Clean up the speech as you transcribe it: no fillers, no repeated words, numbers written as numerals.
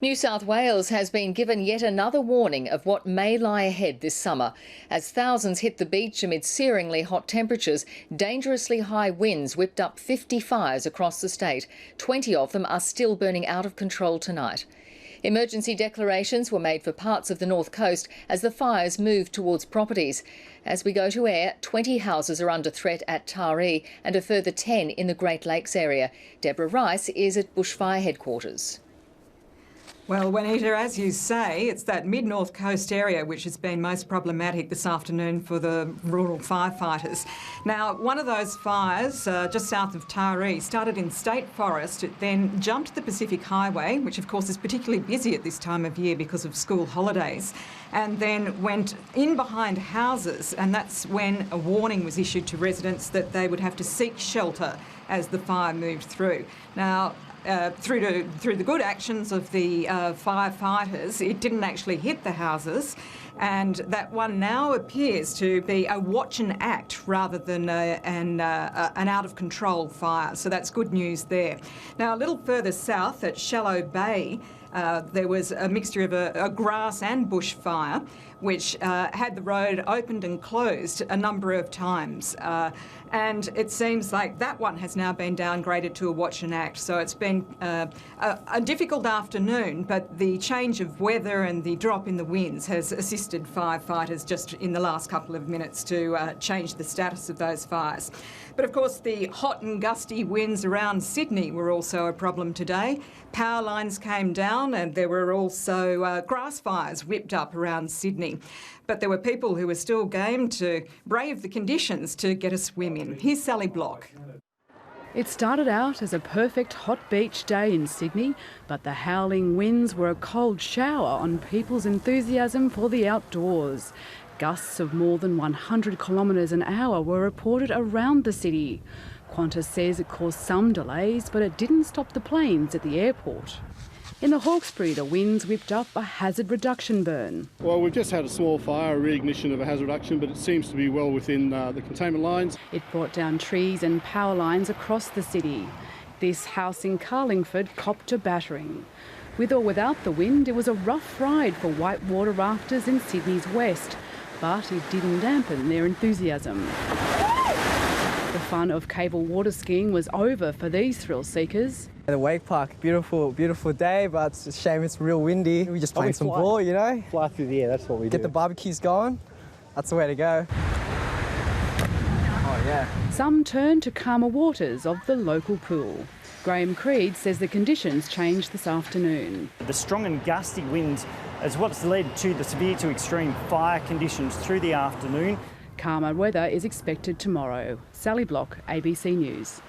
New South Wales has been given yet another warning of what may lie ahead this summer. As thousands hit the beach amid searingly hot temperatures, dangerously high winds whipped up 50 fires across the state. 20 of them are still burning out of control tonight. Emergency declarations were made for parts of the north coast as the fires moved towards properties. As we go to air, 20 houses are under threat at Taree and a further 10 in the Great Lakes area. Deborah Rice is at Bushfire headquarters. Well, Juanita, as you say, it's that mid-north coast area which has been most problematic this afternoon for the rural firefighters. Now, one of those fires just south of Taree started in State Forest. It then jumped the Pacific Highway, which of course is particularly busy at this time of year because of school holidays, and then went in behind houses, and that's when a warning was issued to residents that they would have to seek shelter as the fire moved through. Now, through the good actions of the firefighters, it didn't actually hit the houses, and that one now appears to be a watch and act rather than an out-of-control fire. So that's good news there. Now, a little further south at Shallow Bay, there was a mixture of a grass and bush fire, which had the road opened and closed a number of times. And it seems like that one has now been downgraded to a watch and act. So it's been a difficult afternoon, but the change of weather and the drop in the winds has assisted firefighters just in the last couple of minutes to change the status of those fires. But of course, the hot and gusty winds around Sydney were also a problem today. Power lines came down and there were also grass fires whipped up around Sydney. But there were people who were still game to brave the conditions to get a swim in. Here's Sally Block. It started out as a perfect hot beach day in Sydney, but the howling winds were a cold shower on people's enthusiasm for the outdoors. Gusts of more than 100 kilometres an hour were reported around the city. Qantas says it caused some delays, but it didn't stop the planes at the airport. In the Hawkesbury, the winds whipped up a hazard reduction burn. Well, we've just had a small fire, a reignition of a hazard reduction, but it seems to be well within the containment lines. It brought down trees and power lines across the city. This house in Carlingford copped a battering. With or without the wind, it was a rough ride for whitewater rafters in Sydney's west, but it didn't dampen their enthusiasm. The fun of cable water skiing was over for these thrill seekers. The wake park, beautiful, beautiful day, but it's a shame it's real windy. We just playing some ball, you know? Fly through the air, that's what we do. Get the barbecues going, that's the way to go. Oh yeah. Some turn to calmer waters of the local pool. Graham Creed says the conditions changed this afternoon. The strong and gusty winds is what's led to the severe to extreme fire conditions through the afternoon. Calmer weather is expected tomorrow. Sally Block, ABC News.